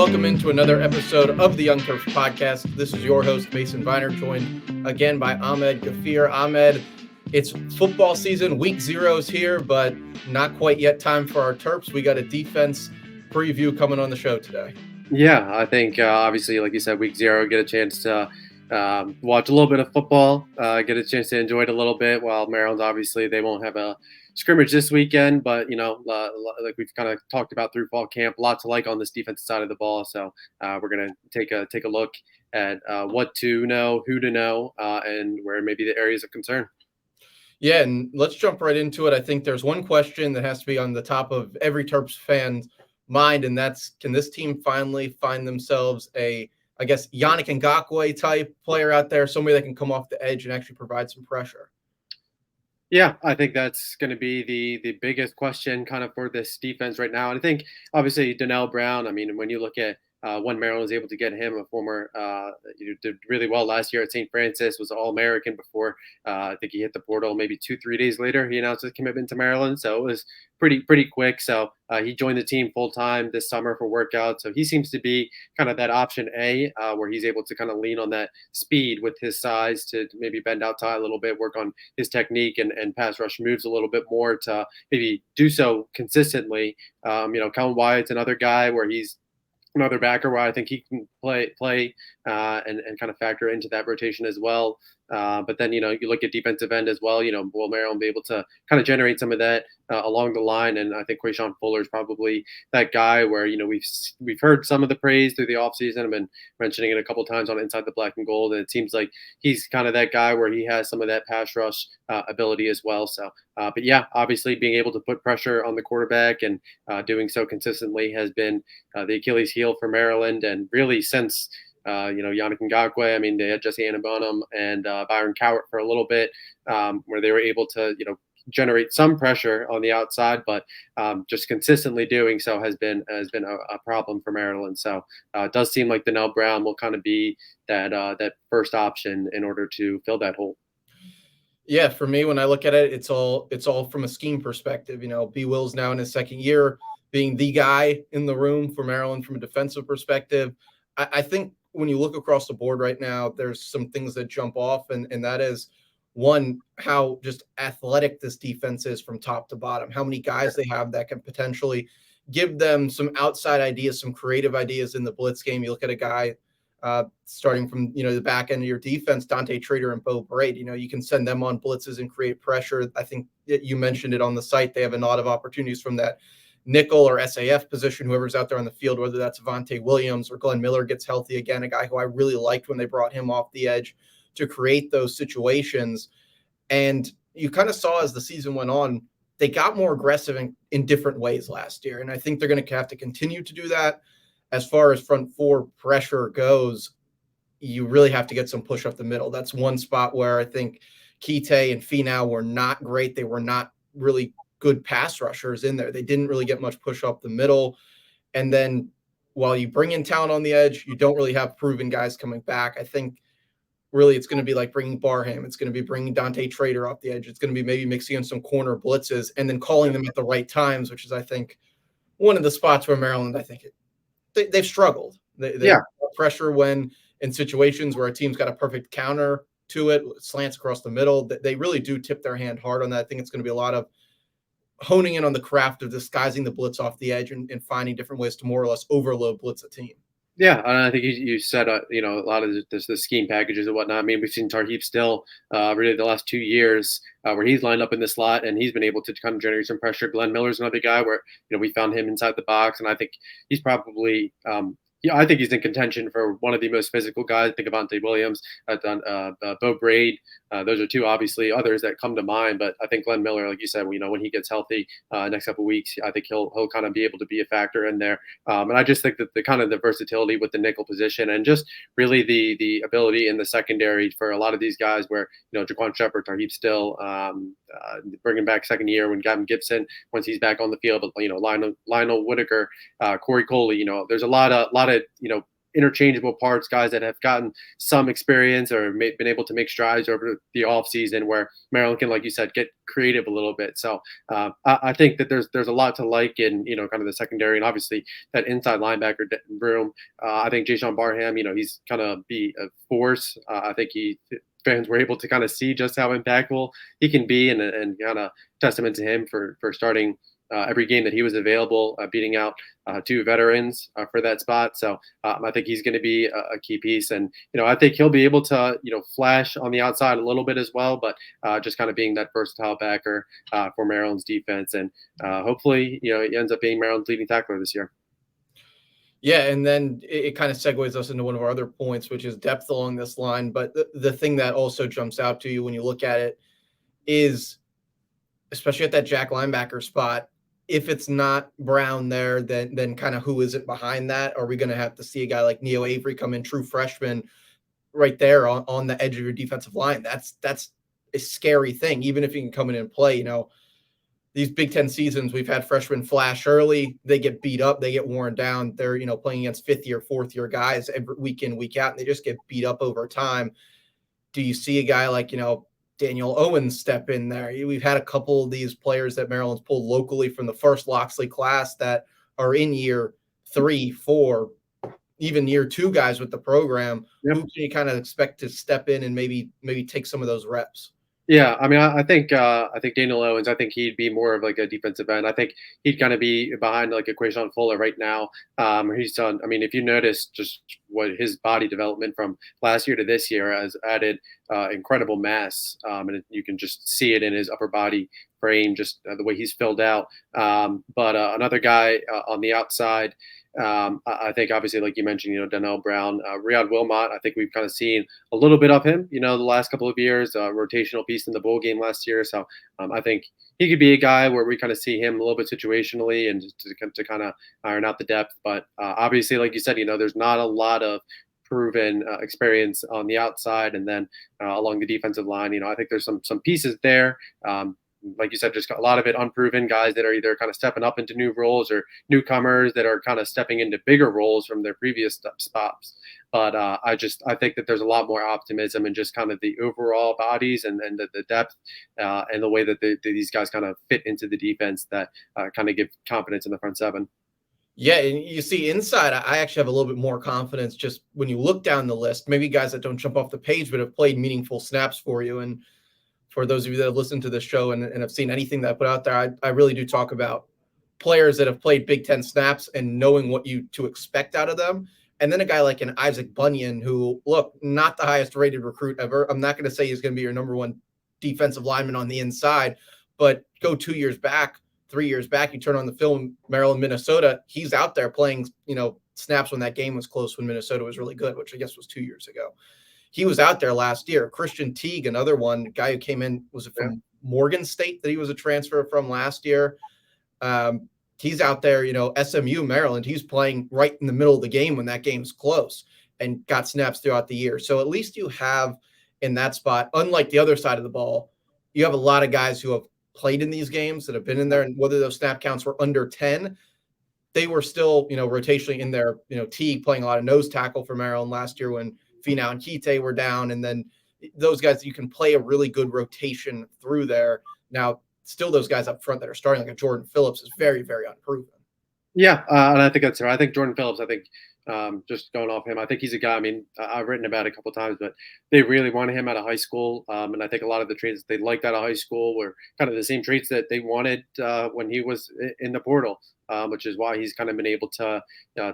Welcome into another episode of the Young Terps podcast. This is your host, Mason Viner, joined again by Ahmed Gafir. Ahmed, it's football season. Week 0 is here, but not quite yet time for our Terps. We got a defense preview coming on the show today. Yeah, I think obviously, like you said, week 0, get a chance to watch a little bit of football, get a chance to enjoy it a little bit. While Maryland, obviously, they won't have a scrimmage this weekend, but like we've kind of talked about through fall camp, lots to like on this defensive side of the ball. So we're gonna take a look at what to know, who to know, and where maybe the areas of concern. Yeah, and let's jump right into it. I think there's one question that has to be on the top of every Terps fan's mind, and that's, can this team finally find themselves a, I guess, Yannick Ngakoue type player out there, somebody that can come off the edge and actually provide some pressure? Yeah, I think that's going to be the biggest question kind of for this defense right now. And I think obviously Donnell Brown, I mean, when you look at when Maryland was able to get him, a former, did really well last year at St. Francis, was All-American before. I think he hit the portal maybe 2-3 days later. He announced his commitment to Maryland, so it was pretty quick. So he joined the team full time this summer for workouts. So he seems to be kind of that option A, where he's able to kind of lean on that speed with his size to maybe bend outside a little bit, work on his technique and pass rush moves a little bit more to maybe do so consistently. Kellen Wyatt's another guy where he's another backer where I think he can play and kind of factor into that rotation as well. But then, you look at defensive end as well, will Maryland be able to kind of generate some of that along the line? And I think Quayshawn Fuller is probably that guy where, we've heard some of the praise through the offseason. I've been mentioning it a couple of times on Inside the Black and Gold, and it seems like he's kind of that guy where he has some of that pass rush ability as well. So, but yeah, obviously being able to put pressure on the quarterback and doing so consistently has been the Achilles heel for Maryland. And really since Yannick Ngakoue, I mean, they had Jesse Annabonum and Byron Cowart for a little bit, where they were able to, generate some pressure on the outside, but just consistently doing so has been a problem for Maryland. So it does seem like Donnell Brown will kind of be that first option in order to fill that hole. Yeah, for me, when I look at it, it's all from a scheme perspective. B. Will's now in his second year, being the guy in the room for Maryland from a defensive perspective. I think when you look across the board right now, there's some things that jump off, and that is, one, how just athletic this defense is from top to bottom, how many guys they have that can potentially give them some outside ideas, some creative ideas in the blitz game. You look at a guy starting from, the back end of your defense, Dante Trader and Bo Braid, you can send them on blitzes and create pressure. I think you mentioned it on the site. They have a lot of opportunities from that nickel or SAF position, whoever's out there on the field, whether that's Avante Williams or Glenn Miller gets healthy again, a guy who I really liked when they brought him off the edge to create those situations. And you kind of saw as the season went on, they got more aggressive in different ways last year. And I think they're going to have to continue to do that. As far as front four pressure goes, you really have to get some push up the middle. That's one spot where I think Kite and Finau were not great. They were not really good pass rushers in there. They didn't really get much push up the middle. And then while you bring in talent on the edge, you don't really have proven guys coming back. I think really it's going to be like bringing Barham. It's going to be bringing Dante Trader off the edge. It's going to be maybe mixing in some corner blitzes and then calling them at the right times, which is, I think, one of the spots where Maryland, I think they've struggled. They pressure when in situations where a team's got a perfect counter to it, slants across the middle. They really do tip their hand hard on that. I think it's going to be a lot of honing in on the craft of disguising the blitz off the edge and finding different ways to more or less overload blitz a team. Yeah, and I think you said, a lot of the scheme packages and whatnot. I mean, we've seen Tarheeb still really the last 2 years where he's lined up in the slot and he's been able to kind of generate some pressure. Glenn Miller's another guy where, we found him inside the box, and I think he's probably I think he's in contention for one of the most physical guys. Think about Avante Williams, Bo Braid. Those are two, obviously, others that come to mind. But I think Glenn Miller, like you said, when he gets healthy next couple of weeks, I think he'll kind of be able to be a factor in there. And I just think that the kind of the versatility with the nickel position and just really the ability in the secondary for a lot of these guys where, Jaquan Shepard, Tarheeb Still, bringing back second year when Gavin Gibson, once he's back on the field, but, Lionel Whitaker, Corey Coley, there's a lot of interchangeable parts, guys that have gotten some experience or been able to make strides over the offseason, where Maryland can, like you said, get creative a little bit. So I think that there's a lot to like in, kind of the secondary, and obviously that inside linebacker room. I think Jason Barham, he's gonna be a force. I think fans were able to kind of see just how impactful he can be, and kind of testament to him for starting every game that he was available, beating out two veterans for that spot. So I think he's going to be a key piece, and I think he'll be able to flash on the outside a little bit as well, but just kind of being that versatile backer for Maryland's defense, and hopefully he ends up being Maryland's leading tackler this year. Yeah, and then it kind of segues us into one of our other points, which is depth along this line. But the thing that also jumps out to you when you look at it is, especially at that jack linebacker spot, if it's not Brown there, then kind of who is it behind that? Are we going to have to see a guy like Neo Avery come in, true freshman, right there on the edge of your defensive line? That's a scary thing, even if he can come in and play. These Big Ten seasons, we've had freshmen flash early. They get beat up. They get worn down. They're, playing against fifth year, fourth year guys every week in, week out, and they just get beat up over time. Do you see a guy like, Daniel Owens step in there? We've had a couple of these players that Maryland's pulled locally from the first Locksley class that are in year 3, 4, even year 2 guys with the program. Yep. Who can you kind of expect to step in and maybe take some of those reps? Yeah, I mean, I think Daniel Owens. I think he'd be more of like a defensive end. I think he'd kind of be behind like a Quayshawn Fuller right now. He's done. I mean, if you notice just what his body development from last year to this year has added incredible mass, and you can just see it in his upper body frame, just the way he's filled out. But another guy on the outside. I think obviously, like you mentioned, Donnell Brown, Riyad Wilmot. I think we've kind of seen a little bit of him, the last couple of years, rotational piece in the bowl game last year. So I think he could be a guy where we kind of see him a little bit situationally and to kind of iron out the depth. But obviously, like you said, there's not a lot of proven experience on the outside, and then along the defensive line, I think there's some pieces there. Like you said, just a lot of it unproven guys that are either kind of stepping up into new roles or newcomers that are kind of stepping into bigger roles from their previous spots. But I think that there's a lot more optimism and just kind of the overall bodies and the depth and the way that these guys kind of fit into the defense that kind of give confidence in the front seven. Yeah, and you see inside, I actually have a little bit more confidence just when you look down the list, maybe guys that don't jump off the page but have played meaningful snaps for you. And for those of you that have listened to this show and have seen anything that I put out there, I really do talk about players that have played Big Ten snaps and knowing what to expect out of them. And then a guy like an Isaac Bunyan, who, look, not the highest rated recruit ever. I'm not going to say he's going to be your number one defensive lineman on the inside, but go 2 years back, 3 years back, you turn on the film, Maryland, Minnesota, he's out there playing, snaps when that game was close, when Minnesota was really good, which I guess was 2 years ago. He was out there last year. Christian Teague, another one, guy who came in, was it from Morgan State that he was a transfer from last year? He's out there, SMU, Maryland. He's playing right in the middle of the game when that game's close and got snaps throughout the year. So at least you have in that spot, unlike the other side of the ball, you have a lot of guys who have played in these games that have been in there, and whether those snap counts were under 10, they were still, rotationally in there. Teague playing a lot of nose tackle for Maryland last year when Finau and Kite were down, and then those guys, you can play a really good rotation through there. Now, still those guys up front that are starting, like a Jordan Phillips, is very, very unproven. Yeah, and I think that's right. I think Jordan Phillips, just going off him, I think he's a guy, I've written about it a couple of times, but they really wanted him out of high school. And I think a lot of the traits they liked out of high school were kind of the same traits that they wanted when he was in the portal. Which is why he's kind of been able to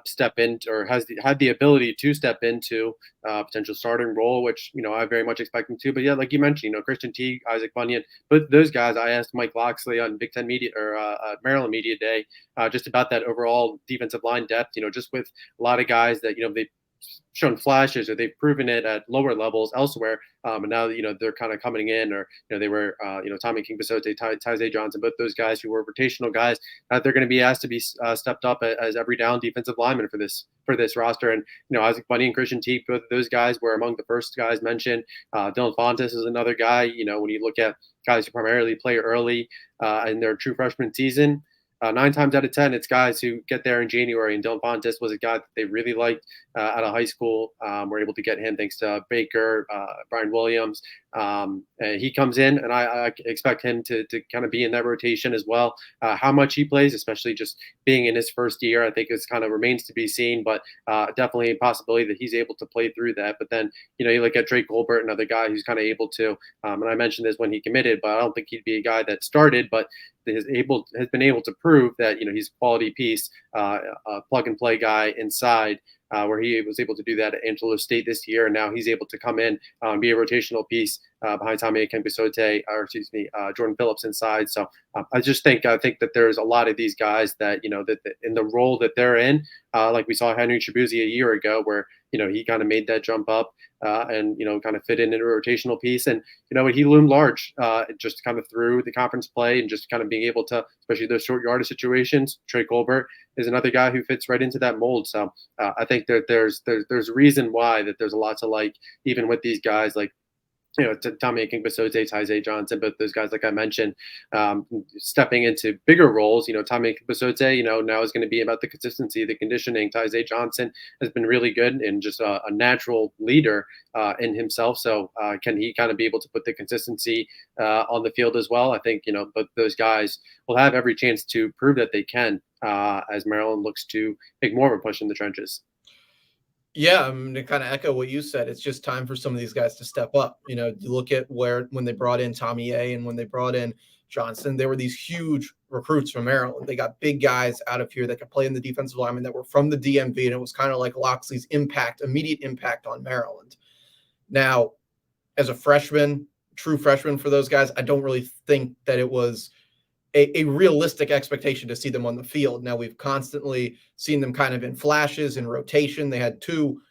step in, or had the ability to step into potential starting role, which I very much expect him to. But yeah, like you mentioned, Christian Teague, Isaac Bunyan, but those guys, I asked Mike Locksley on Big Ten Media or Maryland Media Day just about that overall defensive line depth. Just with a lot of guys that they've shown flashes or they've proven it at lower levels elsewhere, and now they're kind of coming in, or they were Tommy King Basote, Tyze Johnson, both those guys who were rotational guys, they're going to be asked to be stepped up as every down defensive lineman for this roster. And Isaac Bunny and Christian Teague, both of those guys were among the first guys mentioned. Dylan Fontes is another guy. When you look at guys who primarily play early in their true freshman season, Nine times out of 10, it's guys who get there in January. And Dylan Fontes was a guy that they really liked out of high school. We're able to get him thanks to Baker, Brian Williams. And he comes in, and I expect him to kind of be in that rotation as well. How much he plays, especially just being in his first year, I think is kind of remains to be seen. But definitely a possibility that he's able to play through that. But then, you look at Drake Colbert, another guy who's kind of able to. And I mentioned this when he committed, but I don't think he'd be a guy that started, but has been able to prove that he's a quality piece, a plug and play guy inside. Where he was able to do that at Angelo State this year, and now he's able to come in and be a rotational piece behind Tommy Akinbisote, or excuse me, Jordan Phillips inside. So I think that there's a lot of these guys that that in the role that they're in, like we saw Henry Tribuzzi a year ago, where he kind of made that jump up and kind of fit in a rotational piece, and he loomed large just kind of through the conference play and just kind of being able to, especially those short yardage situations. Trey Colbert is another guy who fits right into that mold. So I think that there's reason why that there's a lot to like, even with these guys like Tommy Akinbisote, Tyzay Johnson, but those guys, like I mentioned, stepping into bigger roles. Tommy Akinbisote, now is going to be about the consistency, the conditioning. Tyzay Johnson has been really good and just a natural leader in himself. So can he kind of be able to put the consistency on the field as well? I think, but those guys will have every chance to prove that they can as Maryland looks to make more of a push in the trenches. Yeah, I'm to kind of echo what you said. It's just time for some of these guys to step up. You look at when they brought in Tommy A and when they brought in Johnson, they were these huge recruits from Maryland. They got big guys out of here that could play in the defensive linemen that were from the DMV, and it was kind of like Locksley's immediate impact on Maryland. Now, as a freshman, true freshman for those guys, I don't really think that it was a realistic expectation to see them on the field. Now, we've constantly seen them kind of in flashes, in rotation. They had two,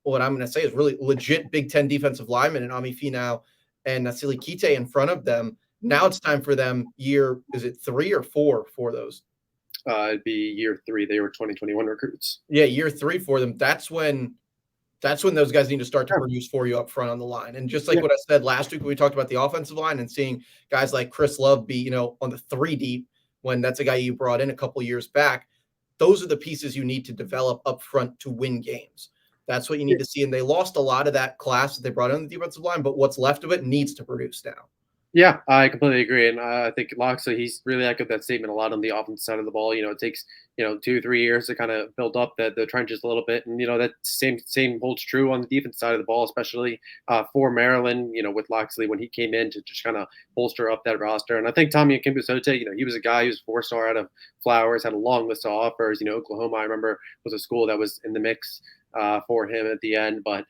what I'm going to say is really legit Big Ten defensive linemen in Ami Finau and Nasili Kite in front of them. Now it's time for them is it 3 or 4 for those? It'd be year 3. They were 2021 recruits. Yeah, year 3 for them. That's when those guys need to start to produce for you up front on the line. And just like what I said last week when we talked about the offensive line and seeing guys like Chris Love be, on the 3 deep, when that's a guy you brought in a couple years back, those are the pieces you need to develop up front to win games. That's what you need to see. And they lost a lot of that class that they brought in the defensive line, but what's left of it needs to produce now. Yeah, I completely agree. And I think Locksley, he's really echoed that statement a lot on the offensive side of the ball. It takes, 2-3 years to kind of build up the trenches a little bit. And, that same holds true on the defense side of the ball, especially for Maryland, with Locksley when he came in to just kind of bolster up that roster. And I think Tommy Akinbisote, he was a guy who was 4-star out of Flowers, had a long list of offers. Oklahoma, I remember, was a school that was in the mix for him at the end. But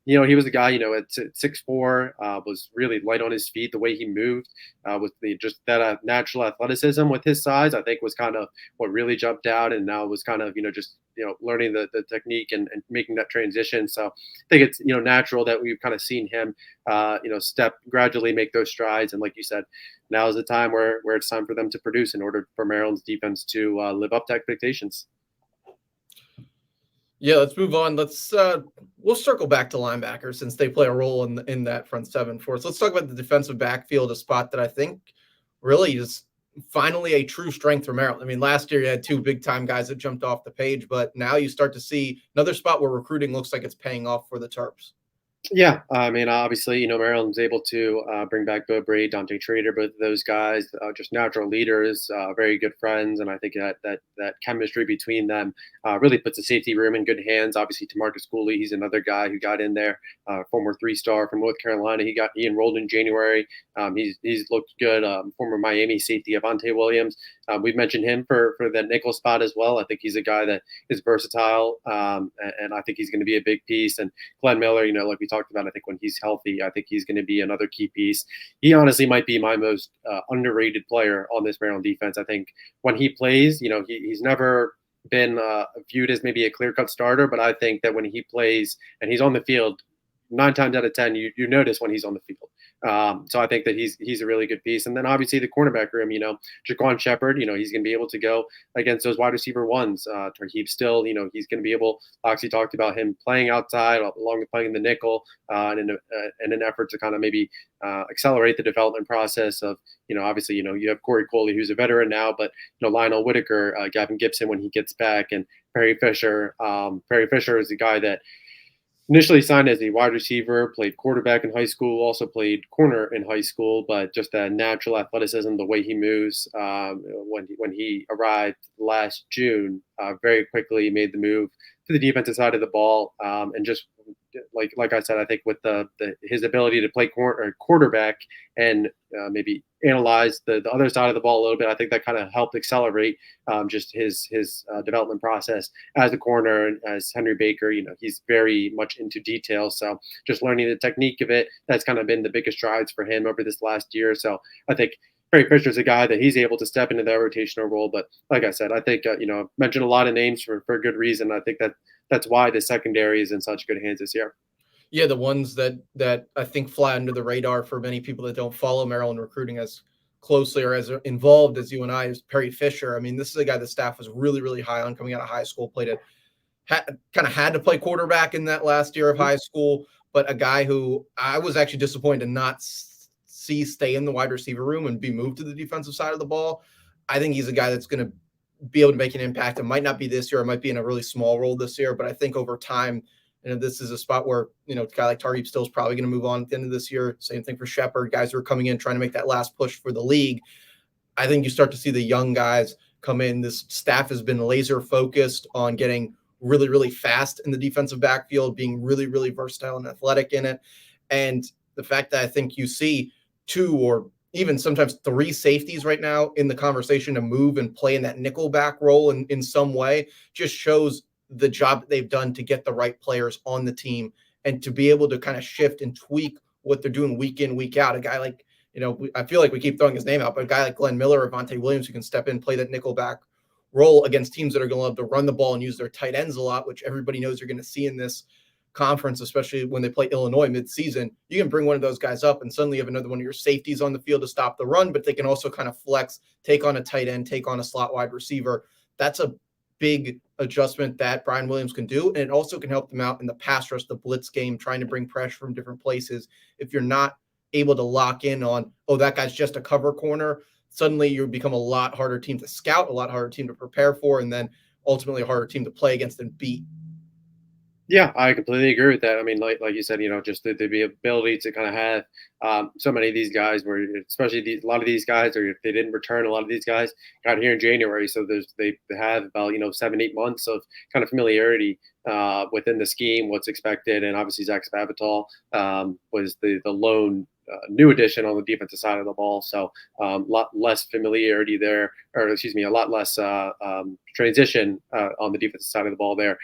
he was a guy, at 6'4", was really light on his feet. The way he moved with just that natural athleticism with his size, I think was kind of what really jumped out. And now was kind of, just, learning the technique and making that transition. So I think it's, natural that we've kind of seen him, gradually make those strides. And like you said, now is the time where it's time for them to produce in order for Maryland's defense to live up to expectations. Yeah, let's move on. We'll circle back to linebackers since they play a role in that front seven for us. Let's talk about the defensive backfield, a spot that I think really is finally a true strength for Maryland. I mean, last year you had 2 big time guys that jumped off the page, but now you start to see another spot where recruiting looks like it's paying off for the Terps. Yeah, I mean, obviously, Maryland's able to bring back Bo Brady, Dante Trader, both of those guys, just natural leaders, very good friends, and I think that chemistry between them really puts the safety room in good hands. Obviously, Tamarcus Cooley, he's another guy who got in there, former 3-star from North Carolina. He enrolled in January. He's looked good. Former Miami safety Avante Williams. We've mentioned him for that nickel spot as well. I think he's a guy that is versatile, and I think he's going to be a big piece. And Glenn Miller, like we talked about, I think when he's healthy, I think he's going to be another key piece. He honestly might be my most underrated player on this Maryland defense. I think when he plays, he's never been viewed as maybe a clear-cut starter, but I think that when he plays and he's on the field, 9 times out of 10, you notice when he's on the field. So I think that he's a really good piece. And then obviously the cornerback room, Jaquan Shepard, he's going to be able to go against those wide receiver ones. Tarheeb still, he's going to be able. Oxy talked about him playing outside along with playing the nickel, in an effort to kind of maybe accelerate the development process of, obviously, you have Corey Coley, who's a veteran now, but Lionel Whitaker, Gavin Gibson when he gets back, and Perry Fisher. Perry Fisher is the guy that initially signed as a wide receiver, played quarterback in high school, also played corner in high school, but just that natural athleticism, the way he moves, when he arrived last June, very quickly made the move to the defensive side of the ball, and just like I said, I think with his ability to play quarterback and maybe analyze the other side of the ball a little bit, I think that kind of helped accelerate just his development process as a corner. And as Henry Baker, he's very much into detail. So just learning the technique of it, that's kind of been the biggest strides for him over this last year. So I think Perry Fisher's a guy that he's able to step into that rotational role. But like I said, I think, I've mentioned a lot of names for good reason. I think that's why the secondary is in such good hands this year. Yeah, the ones that I think fly under the radar for many people that don't follow Maryland recruiting as closely or as involved as you and I is Perry Fisher. I mean, this is a guy the staff was really, really high on coming out of high school, played it, kind of had to play quarterback in that last year of high school, but a guy who I was actually disappointed to not see stay in the wide receiver room and be moved to the defensive side of the ball. I think he's a guy that's going to be able to make an impact. It might not be this year. It might be in a really small role this year, but I think over time, this is a spot where, a guy like Tarheeb still is probably going to move on at the end of this year. Same thing for Shepard, guys who are coming in, trying to make that last push for the league. I think you start to see the young guys come in. This staff has been laser focused on getting really, really fast in the defensive backfield, being really, really versatile and athletic in it. And the fact that I think you see two or even sometimes three safeties right now in the conversation to move and play in that nickel back role in some way just shows the job that they've done to get the right players on the team and to be able to kind of shift and tweak what they're doing week in, week out. A guy like, I feel like we keep throwing his name out, but a guy like Glenn Miller or Vontae Williams who can step in, play that nickel back role against teams that are going to love to run the ball and use their tight ends a lot, which everybody knows you're going to see in this conference, especially when they play Illinois midseason. You can bring one of those guys up and suddenly you have another one of your safeties on the field to stop the run, but they can also kind of flex, take on a tight end, take on a slot wide receiver. That's a big adjustment that Brian Williams can do. And it also can help them out in the pass rush, the blitz game, trying to bring pressure from different places. If you're not able to lock in on, oh, that guy's just a cover corner, suddenly you become a lot harder team to scout, a lot harder team to prepare for, and then ultimately a harder team to play against and beat. Yeah, I completely agree with that. I mean, like you said, just the ability to kind of have so many of these guys, where especially a lot of these guys, or if they didn't return, a lot of these guys got here in January, so they have about 7-8 months of kind of familiarity within the scheme, what's expected, and obviously Zach Spavital was the lone new addition on the defensive side of the ball, so a lot less familiarity there, or excuse me, a lot less transition on the defensive side of the ball there.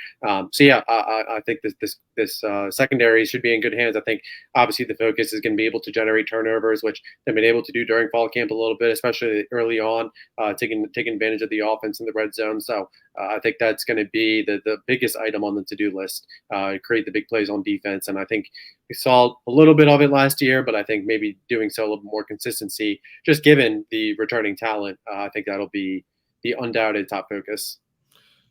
So yeah, I think this secondary should be in good hands. I think obviously the focus is going to be able to generate turnovers, which they've been able to do during fall camp a little bit, especially early on, taking advantage of the offense in the red zone. So I think that's going to be the biggest item on the to-do list, create the big plays on defense. And I think we saw a little bit of it last year, but I think maybe doing so a little more consistency, just given the returning talent, I think that'll be the undoubted top focus.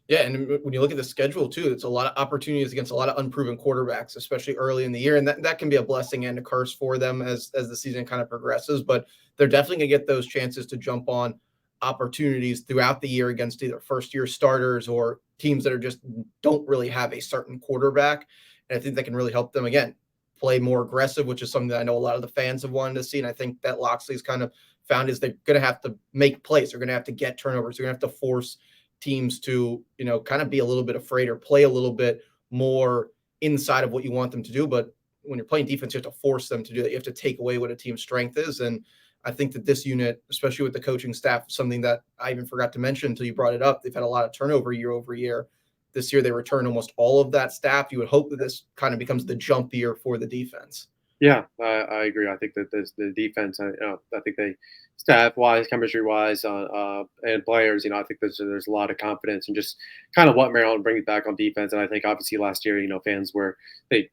Yeah, and when you look at the schedule too, it's a lot of opportunities against a lot of unproven quarterbacks, especially early in the year, and that can be a blessing and a curse for them as the season kind of progresses. But they're definitely going to get those chances to jump on opportunities throughout the year against either first-year starters or teams that are just don't really have a certain quarterback. And I think that can really help them again play more aggressive, which is something that I know a lot of the fans have wanted to see. And I think that Locksley's kind of found is they're going to have to make plays. They're going to have to get turnovers. They're going to have to force teams to, kind of be a little bit afraid or play a little bit more inside of what you want them to do. But when you're playing defense, you have to force them to do that. You have to take away what a team's strength is. And I think that this unit, especially with the coaching staff, something that I even forgot to mention until you brought it up, they've had a lot of turnover year over year. This year, they return almost all of that staff. You would hope that this kind of becomes the jump year for the defense. Yeah, I agree. I think that the defense, I think they staff wise, chemistry wise, and players, I think there's a lot of confidence in just kind of what Maryland brings back on defense. And I think obviously last year, fans were big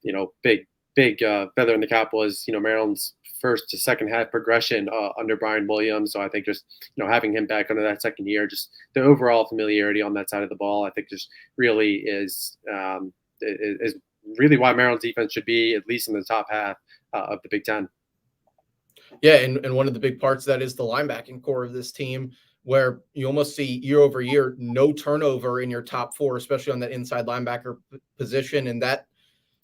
feather in the cap was Maryland's first to second half progression under Brian Williams. So I think just having him back under that second year, just the overall familiarity on that side of the ball, I think just really is really why Maryland's defense should be at least in the top half of the Big Ten. Yeah, and one of the big parts of that is the linebacking core of this team, where you almost see year over year no turnover in your top four, especially on that inside linebacker position. And that,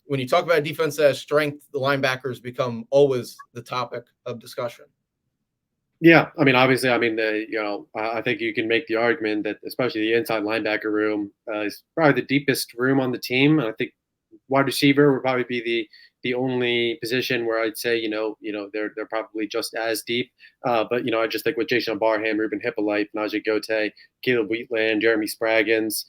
when you talk about a defense that has strength, the linebackers become always the topic of discussion. Yeah, I mean, obviously, I mean, I think you can make the argument that especially the inside linebacker room is probably the deepest room on the team. I think wide receiver would probably be the only position where I'd say they're probably just as deep. But I just think with Jason Barham, Ruben Hippolyte, Najee Gote, Caleb Wheatland, Jeremy Spraggins,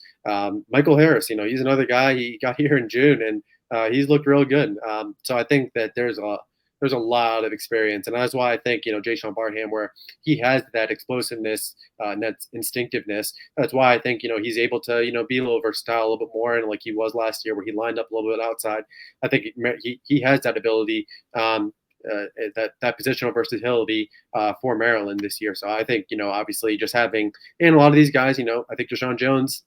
Michael Harris. He's another guy. He got here in June and he's looked real good. So I think that there's a lot of experience, and that's why I think Jason Barham, where he has that explosiveness and that instinctiveness. That's why I think he's able to be a little versatile, a little bit more, and like he was last year, where he lined up a little bit outside. I think he has that ability, that positional versatility for Maryland this year. So I think obviously just having and a lot of these guys, I think Deshaun Jones.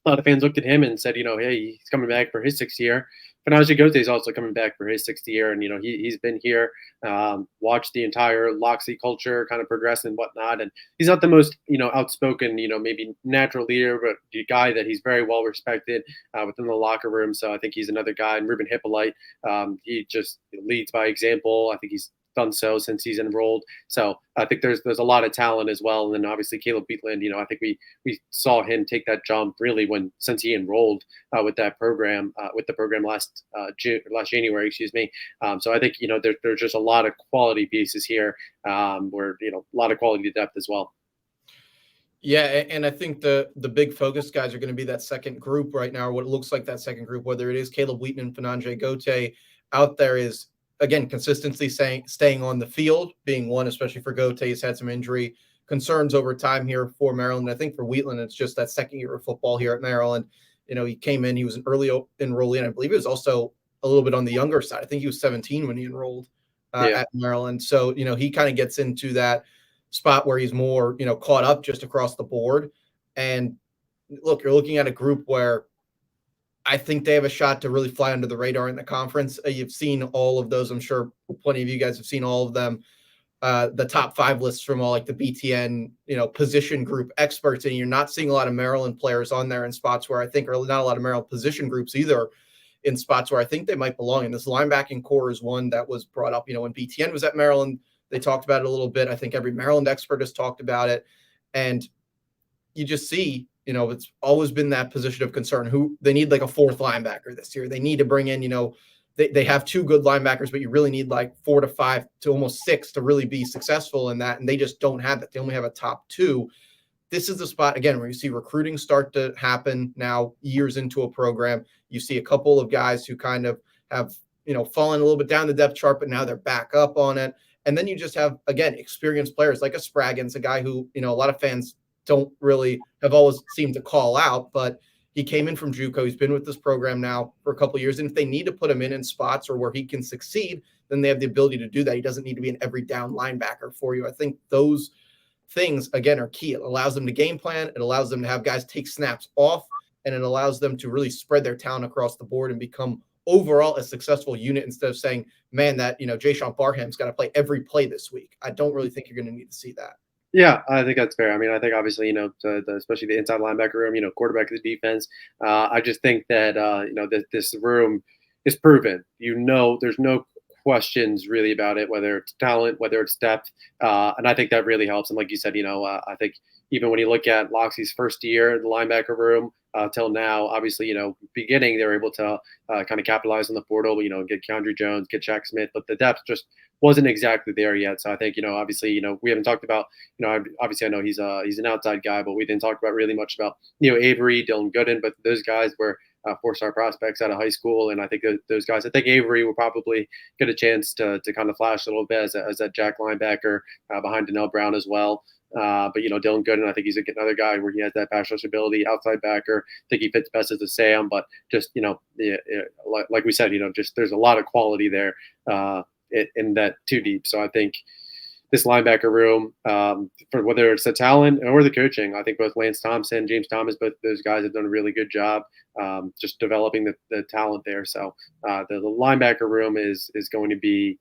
A lot of fans looked at him and said, hey, he's coming back for his sixth year. But Najee Gote is also coming back for his sixth year, and he's been here, watched the entire Locksley culture kind of progress and whatnot. And he's not the most outspoken, maybe natural leader, but the guy that he's very well respected within the locker room. So I think he's another guy. And Ruben Hippolyte, he just leads by example. I think he's done so since he's enrolled. So I think there's a lot of talent as well. And then obviously Caleb Wheatland, I think we saw him take that jump really since he enrolled with the program last January, excuse me. So I think there's just a lot of quality pieces here, where a lot of quality depth as well. Yeah, and I think the big focus guys are going to be that second group right now, or what it looks like that second group, whether it is Caleb Wheaton and Fananje Gote out there, is again consistency staying on the field, being one, especially for Gote. He's had some injury concerns over time here for Maryland. I think for Wheatland, it's just that second year of football here at Maryland. He came in, he was an early enrollee, and I believe he was also a little bit on the younger side. I think he was 17 when he enrolled at Maryland. So, he kind of gets into that spot where he's more, caught up just across the board. And look, you're looking at a group where I think they have a shot to really fly under the radar in the conference. You've seen all of those. I'm sure plenty of you guys have seen all of them. The top 5 lists from all like the BTN, position group experts, and you're not seeing a lot of Maryland players on there in spots where I think, or not a lot of Maryland position groups either, in spots where I think they might belong. And this linebacking core is one that was brought up, when BTN was at Maryland, they talked about it a little bit. I think every Maryland expert has talked about it. And you just see, it's always been that position of concern. Who they need like a 4th linebacker this year. They need to bring in, they have 2 good linebackers, but you really need like 4 to 5 to almost 6 to really be successful in that. And they just don't have that. They only have a top 2. This is the spot, again, where you see recruiting start to happen now years into a program. You see a couple of guys who kind of have, fallen a little bit down the depth chart, but now they're back up on it. And then you just have, again, experienced players like a Spraggins, a guy who, a lot of fans don't really have always seemed to call out, but he came in from JUCO. He's been with this program now for a couple of years. And if they need to put him in spots or where he can succeed, then they have the ability to do that. He doesn't need to be an every down linebacker for you. I think those things, again, are key. It allows them to game plan. It allows them to have guys take snaps off, and it allows them to really spread their talent across the board and become overall a successful unit instead of saying, man, that, Jason Barham's got to play every play this week. I don't really think you're going to need to see that. Yeah, I think that's fair. I mean, I think obviously, especially the inside linebacker room, quarterback of the defense. I just think that, this room is proven. There's no questions really about it, whether it's talent, whether it's depth. And I think that really helps. And like you said, I think even when you look at Loxley's first year in the linebacker room till now, obviously, beginning, they were able to kind of capitalize on the portal, get Keandre Jones, get Jack Smith, but the depth just wasn't exactly there yet. So I think, obviously, we haven't talked about, obviously I know he's an outside guy, but we didn't talk about really much about, Avery, Dylan Gooden, but those guys were 4-star prospects out of high school. And I think those guys, I think Avery will probably get a chance to kind of flash a little bit as that jack linebacker behind Donnell Brown as well. But Dylan Gooden, I think he's another guy where he has that pass rush ability, outside backer. I think he fits best as a Sam, but just like we said, just there's a lot of quality there in that too deep. So I think this linebacker room, for whether it's the talent or the coaching, I think both Lance Thompson, James Thomas, both those guys have done a really good job just developing the talent there. So the linebacker room is going to be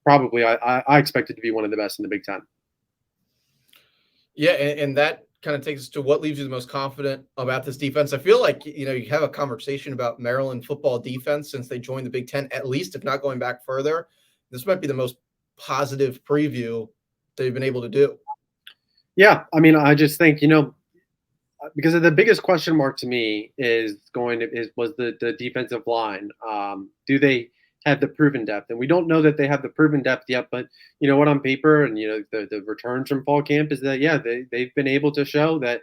probably I expect it to be one of the best in the Big Ten. Yeah, and that kind of takes us to what leaves you the most confident about this defense. I feel like you have a conversation about Maryland football defense since they joined the Big Ten, at least if not going back further. This might be the most positive preview they've been able to do. Yeah, I mean, I just think because the biggest question mark to me was the defensive line. Do they have the proven depth? And we don't know that they have the proven depth yet. But you know what, on paper, and the returns from fall camp is that they've been able to show that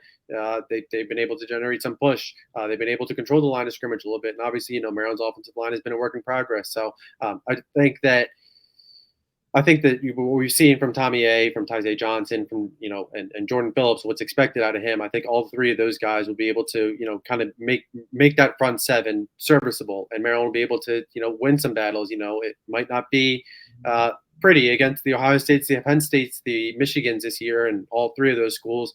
they've been able to generate some push. They've been able to control the line of scrimmage a little bit. And obviously, Maryland's offensive line has been a work in progress. So I think that what we've seen from Tommy A, from Tyzay Johnson, and Jordan Phillips, what's expected out of him, I think all three of those guys will be able to, kind of make that front seven serviceable, and Maryland will be able to, win some battles. It might not be pretty against the Ohio States, the Penn States, the Michigans this year, and all three of those schools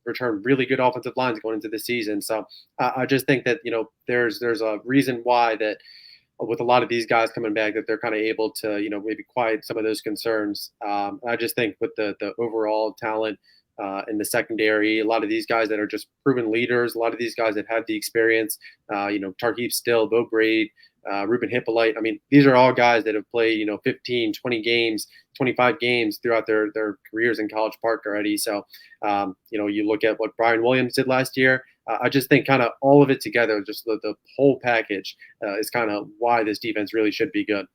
return really good offensive lines going into the season. So I just think that there's a reason why that, with a lot of these guys coming back, that they're kind of able to, maybe quiet some of those concerns. I just think with the overall talent in the secondary, a lot of these guys that are just proven leaders, a lot of these guys that have the experience, Tarkeep Still, Bo Braid, Ruben Hippolyte. I mean, these are all guys that have played, 15, 20 games, 25 games throughout their careers in College Park already. So, you look at what Brian Williams did last year. I just think kind of all of it together, just the whole package is kind of why this defense really should be good.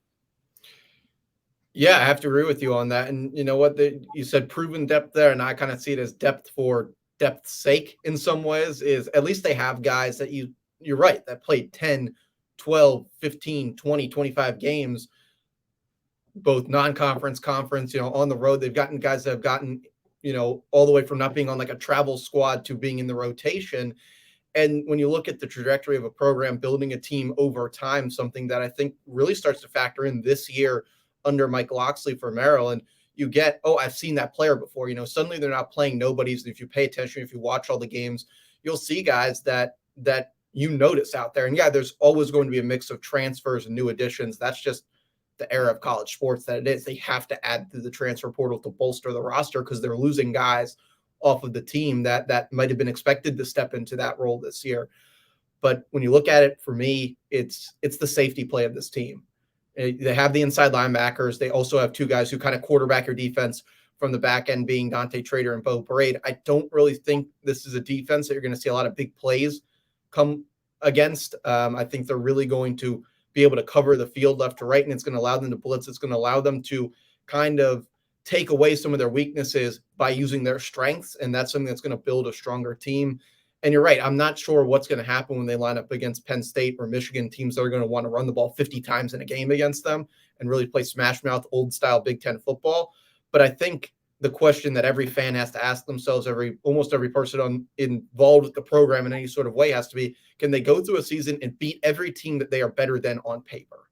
Yeah, I have to agree with you on that. And you know what? You said proven depth there, and I kind of see it as depth for depth's sake in some ways. Is at least they have guys that you're right, that played 10, 12, 15, 20, 25 games, both non-conference, conference, on the road. They've gotten guys that have gotten, all the way from not being on like a travel squad to being in the rotation. And when you look at the trajectory of a program, building a team over time, something that I think really starts to factor in this year under Mike Locksley for Maryland, you get, oh, I've seen that player before. Suddenly they're not playing nobodies. If you pay attention, if you watch all the games, you'll see guys that you notice out there. And yeah, there's always going to be a mix of transfers and new additions. That's just the era of college sports that it is. They have to add to the transfer portal to bolster the roster because they're losing guys off of the team that might have been expected to step into that role this year. But when you look at it, for me, it's the safety play of this team. They have the inside linebackers. They also have two guys who kind of quarterback your defense from the back end, being Dante Trader and Bo Braid. I don't really think this is a defense that you're going to see a lot of big plays come against. I think they're really going to be able to cover the field left to right, and it's going to allow them to blitz. It's going to allow them to kind of take away some of their weaknesses by using their strengths, and that's something that's going to build a stronger team. And you're right, I'm not sure what's going to happen when they line up against Penn State or Michigan, teams that are going to want to run the ball 50 times in a game against them and really play smash mouth, old style Big Ten football. But I think the question that every fan has to ask themselves, almost every person involved with the program in any sort of way, has to be, can they go through a season and beat every team that they are better than on paper?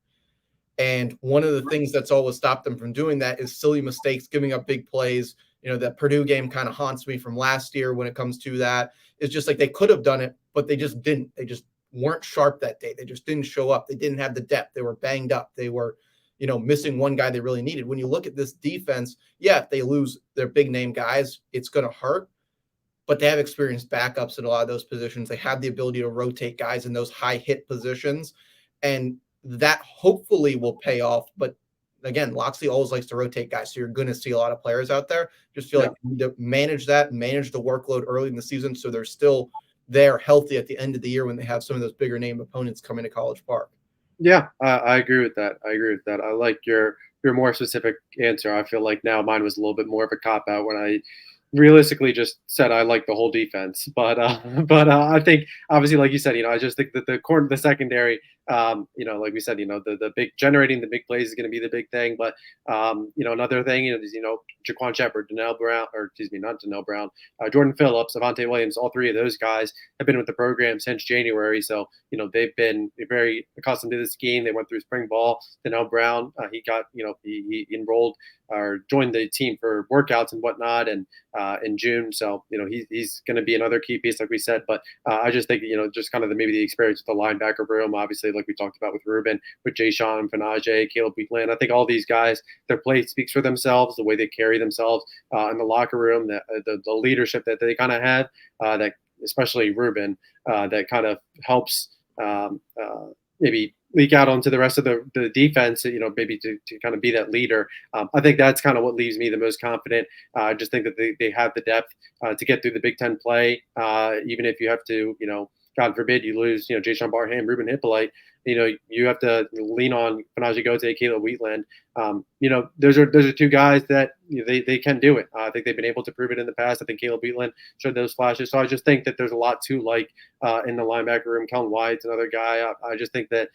And one of the things that's always stopped them from doing that is silly mistakes, giving up big plays. That Purdue game kind of haunts me from last year when it comes to that. It's just like they could have done it, but they just didn't. They just weren't sharp that day. They just didn't show up. They didn't have the depth. They were banged up. They were, missing one guy they really needed. When you look at this defense, yeah, if they lose their big name guys, it's going to hurt. But they have experienced backups in a lot of those positions. They have the ability to rotate guys in those high hit positions. And that hopefully will pay off. But again, Locksley always likes to rotate guys. So you're going to see a lot of players out there. Just feel like you need to manage the workload early in the season so they're still there healthy at the end of the year when they have some of those bigger name opponents coming to College Park. Yeah, I agree with that. I like your more specific answer. I feel like now mine was a little bit more of a cop out when I realistically just said I like the whole defense. But I think obviously, like you said, I just think that the secondary Like we said, the big generating the big plays is going to be the big thing. But another thing, is Jaquan Shepard, Donnell Brown, or excuse me, not Donnell Brown, Jordan Phillips, Avante Williams. All three of those guys have been with the program since January, so they've been very accustomed to the scheme. They went through spring ball. Donnell Brown, he got he enrolled or joined the team for workouts and whatnot, and in June. So he's going to be another key piece, like we said. But I just think just kind of maybe the experience with the linebacker room, obviously, like we talked about with Ruben, with Jay Sean, Fanaje, Caleb Wheatland. I think all these guys, their play speaks for themselves, the way they carry themselves in the locker room, the leadership that they kind of have, that especially Ruben, that kind of helps maybe leak out onto the rest of the defense, maybe to kind of be that leader. I think that's kind of what leaves me the most confident. I just think that they have the depth to get through the Big Ten play, even if you have to, God forbid you lose, Jay Sean Barham, Ruben Hippolyte, you have to lean on Fanaje Gote, Caleb Wheatland. Those are two guys that they can do it. I think they've been able to prove it in the past. I think Caleb Wheatland showed those flashes. So I just think that there's a lot to like in the linebacker room. Kellen Wyatt's another guy. I just think that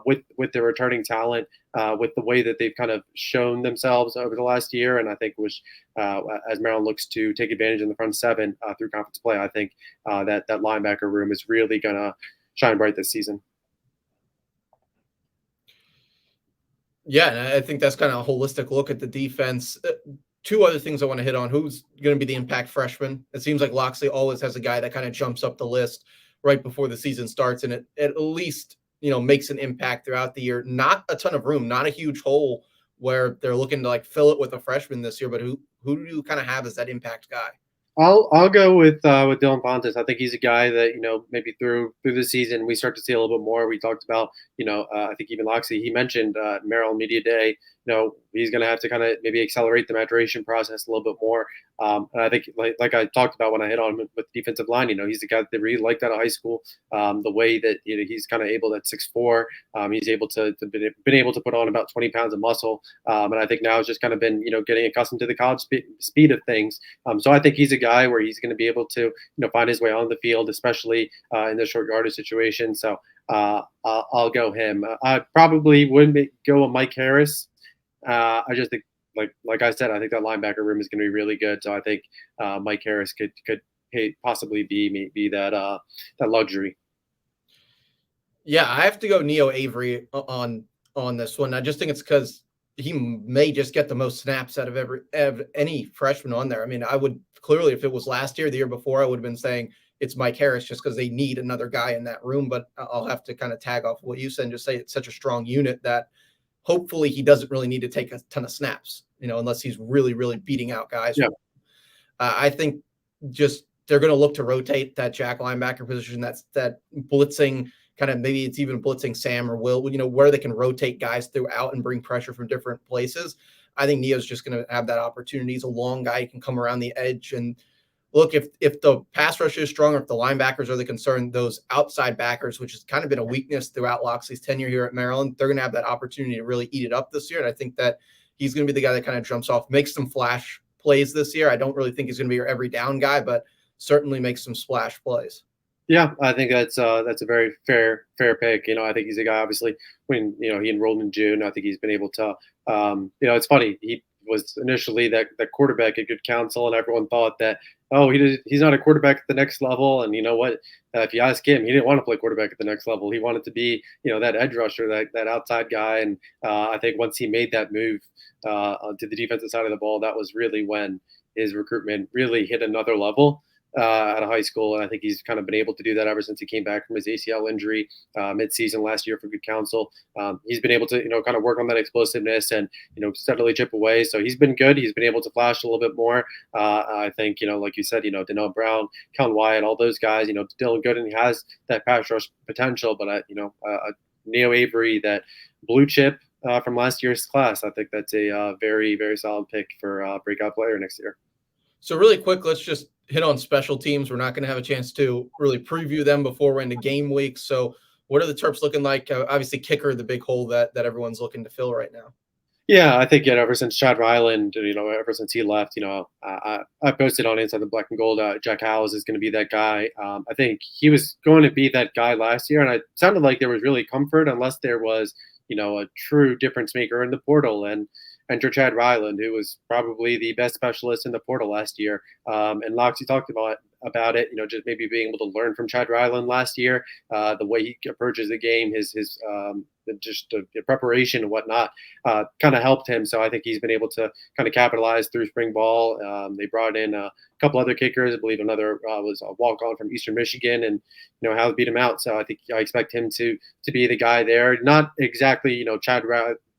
with their returning talent, with the way that they've kind of shown themselves over the last year, and I think as Maryland looks to take advantage in the front seven through conference play, I think that linebacker room is really going to shine bright this season. Yeah, and I think that's kind of a holistic look at the defense. Two other things I want to hit on. Who's going to be the impact freshman? It seems like Locksley always has a guy that kind of jumps up the list right before the season starts, and it at least makes an impact throughout the year. Not a ton of room, not a huge hole where they're looking to like fill it with a freshman this year. But who do you kind of have as that impact guy? I'll go with Dylan Fontes. I think he's a guy that maybe through the season we start to see a little bit more. We talked about I think even Loxley, he mentioned Maryland Media Day. He's going to have to kind of maybe accelerate the maturation process a little bit more. And I think like I talked about when I hit on him with defensive line, he's the guy that they really liked out of high school. The way that he's kind of able at 6'4", he's able to been able to put on about 20 pounds of muscle. And I think now it's just kind of been getting accustomed to the college speed of things. So I think he's a guy where he's going to be able to find his way on the field, especially in the short yardage situation. So I'll go him. I probably wouldn't go with Mike Harris. I just think, like I said, I think that linebacker room is going to be really good. So I think Mike Harris could possibly be that luxury. Yeah, I have to go Neo Avery on this one. I just think it's because he may just get the most snaps out of any freshman on there. I mean, I would clearly, if it was last year, the year before, I would have been saying it's Mike Harris just because they need another guy in that room. But I'll have to kind of tag off what you said and just say it's such a strong unit that hopefully he doesn't really need to take a ton of snaps, unless he's really, really beating out guys. Yeah. I think just they're going to look to rotate that jack linebacker position. That's that blitzing kind of, maybe it's even blitzing Sam or Will, where they can rotate guys throughout and bring pressure from different places. I think Neo's just going to have that opportunity. He's a long guy. He can come around the edge. And look, if the pass rush is strong, or if the linebackers are the concern, those outside backers, which has kind of been a weakness throughout Loxley's tenure here at Maryland, they're going to have that opportunity to really eat it up this year. And I think that he's going to be the guy that kind of jumps off, makes some flash plays this year. I don't really think he's going to be your every down guy, but certainly makes some splash plays. Yeah, I think that's a very fair pick. I think he's a guy, obviously, when he enrolled in June. I think he's been able to. It's funny. He was initially that quarterback at good counsel, and everyone thought that he's not a quarterback at the next level. And you know what? If you ask him, he didn't want to play quarterback at the next level. He wanted to be that edge rusher, that outside guy. And I think once he made that move to the defensive side of the ball, that was really when his recruitment really hit another level. Out of high school, and I think he's kind of been able to do that ever since he came back from his ACL injury mid-season last year for good counsel. He's been able to kind of work on that explosiveness and steadily chip away. So he's been good. He's been able to flash a little bit more. I think like you said, Donnell Brown, Kellen Wyatt, all those guys. Dylan Gooden has that pass rush potential, but Neo Avery, that blue chip from last year's class, I think that's a very, very solid pick for breakout player next year. So really quick, let's just hit on special teams. We're not going to have a chance to really preview them before we're into game week. So what are the Terps looking like? Obviously, kicker, the big hole that everyone's looking to fill right now. Yeah, I think ever since Chad Ryland, ever since he left, I posted on Inside the Black and Gold. Jack Howes is going to be that guy. I think he was going to be that guy last year, and it sounded like there was really comfort, unless there was, a true difference maker in the portal. And enter Chad Ryland, who was probably the best specialist in the portal last year. And Loxy talked about it, just maybe being able to learn from Chad Ryland last year, the way he approaches the game, his just the preparation and whatnot, kind of helped him. So I think he's been able to kind of capitalize through spring ball. They brought in a couple other kickers. I believe another was a walk on from Eastern Michigan, and how beat him out. So I expect him to be the guy there. Not exactly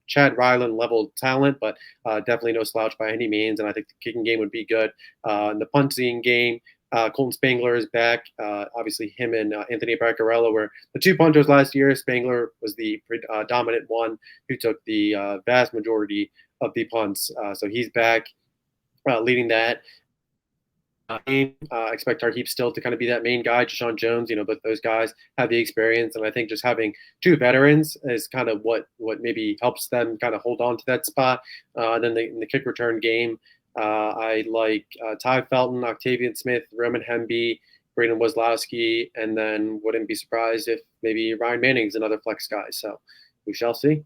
Chad Ryland level talent, but definitely no slouch by any means. And I think the kicking game would be good. In the punting game, Colton Spangler is back. Obviously, him and Anthony Barcarella were the two punters last year. Spangler was the dominant one who took the vast majority of the punts. So he's back leading that. I expect Tarheeb still to kind of be that main guy, Deshaun Jones, but those guys have the experience. And I think just having two veterans is kind of what maybe helps them kind of hold on to that spot. Then in the kick return game, I like Ty Felton, Octavian Smith, Roman Hemby, Braden Wozlowski, and then wouldn't be surprised if maybe Ryan Manning's another flex guy. So we shall see.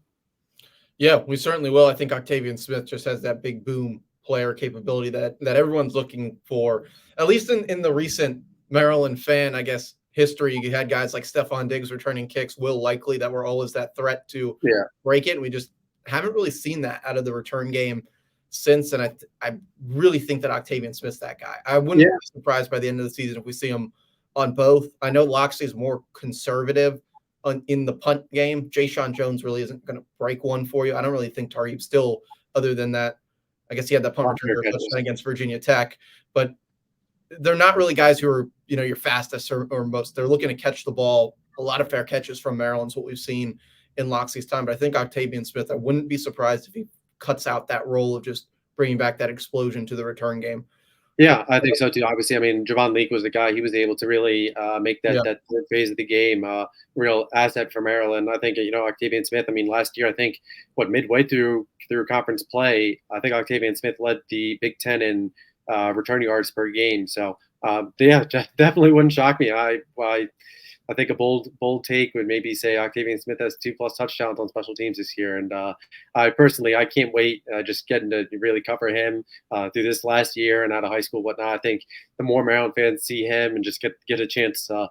Yeah, we certainly will. I think Octavian Smith just has that big boom player capability that everyone's looking for, at least in the recent Maryland fan, I guess, history. You had guys like Stephon Diggs returning kicks, Will Likely, that were always that threat to break it. And we just haven't really seen that out of the return game since. And I really think that Octavian Smith's that guy. I wouldn't be surprised by the end of the season if we see him on both. I know Loxley is more conservative in the punt game. Deshaun Jones really isn't going to break one for you. I don't really think Tarheeb still, other than that, I guess he had that punt return for a touchdown against Virginia Tech, but they're not really guys who are, your fastest or most. They're looking to catch the ball. A lot of fair catches from Maryland's what we've seen in Loxley's time. But I think Octavian Smith, I wouldn't be surprised if he cuts out that role of just bringing back that explosion to the return game. Yeah, I think so too. Obviously, I mean, Javon Leake was the guy. He was able to really make that third phase of the game real asset for Maryland. I think Octavian Smith. I mean, last year I think midway through conference play, I think Octavian Smith led the Big Ten in return yards per game. So definitely wouldn't shock me. I think a bold take would maybe say Octavian Smith has 2+ touchdowns on special teams this year. And I can't wait just getting to really cover him through this last year and out of high school, whatnot. I think the more Maryland fans see him and just get a chance to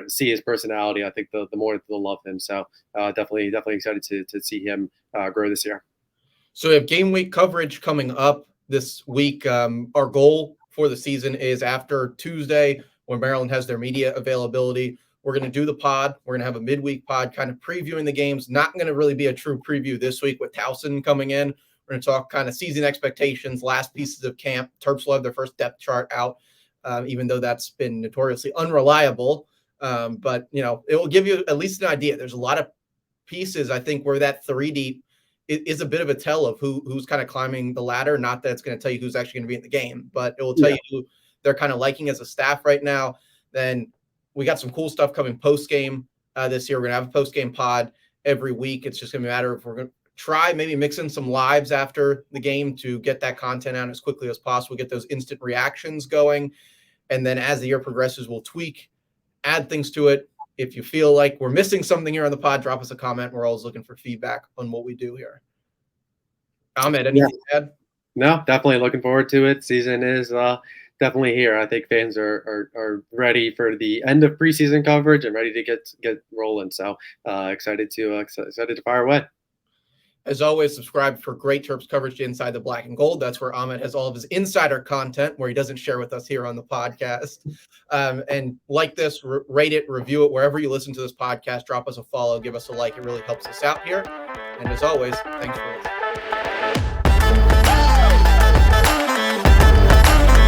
see his personality, I think the more they'll love him. So definitely excited to see him grow this year. So we have game week coverage coming up this week. Our goal for the season is after Tuesday, when Maryland has their media availability, we're going to do the pod. We're going to have a midweek pod kind of previewing the games. Not going to really be a true preview this week with Towson coming in. We're going to talk kind of season expectations, last pieces of camp. Terps will have their first depth chart out, even though that's been notoriously unreliable. But, it will give you at least an idea. There's a lot of pieces, I think, where that 3 deep is a bit of a tell of who's kind of climbing the ladder. Not that it's going to tell you who's actually going to be in the game, but it will tell you who they're kind of liking as a staff right now. Then we got some cool stuff coming post-game this year. We're going to have a post-game pod every week. It's just going to be a matter of we're going to try maybe mix in some lives after the game to get that content out as quickly as possible, get those instant reactions going. And then as the year progresses, we'll tweak, add things to it. If you feel like we're missing something here on the pod, drop us a comment. We're always looking for feedback on what we do here. Ahmed, anything to add? No, definitely looking forward to it. Season is definitely here. I think fans are ready for the end of preseason coverage and ready to get rolling. So excited to fire away. As always, subscribe for great Terps coverage to Inside the Black and Gold. That's where Ahmed has all of his insider content where he doesn't share with us here on the podcast. And like this, rate it, review it, wherever you listen to this podcast. Drop us a follow, give us a like. It really helps us out here. And as always, thanks for listening.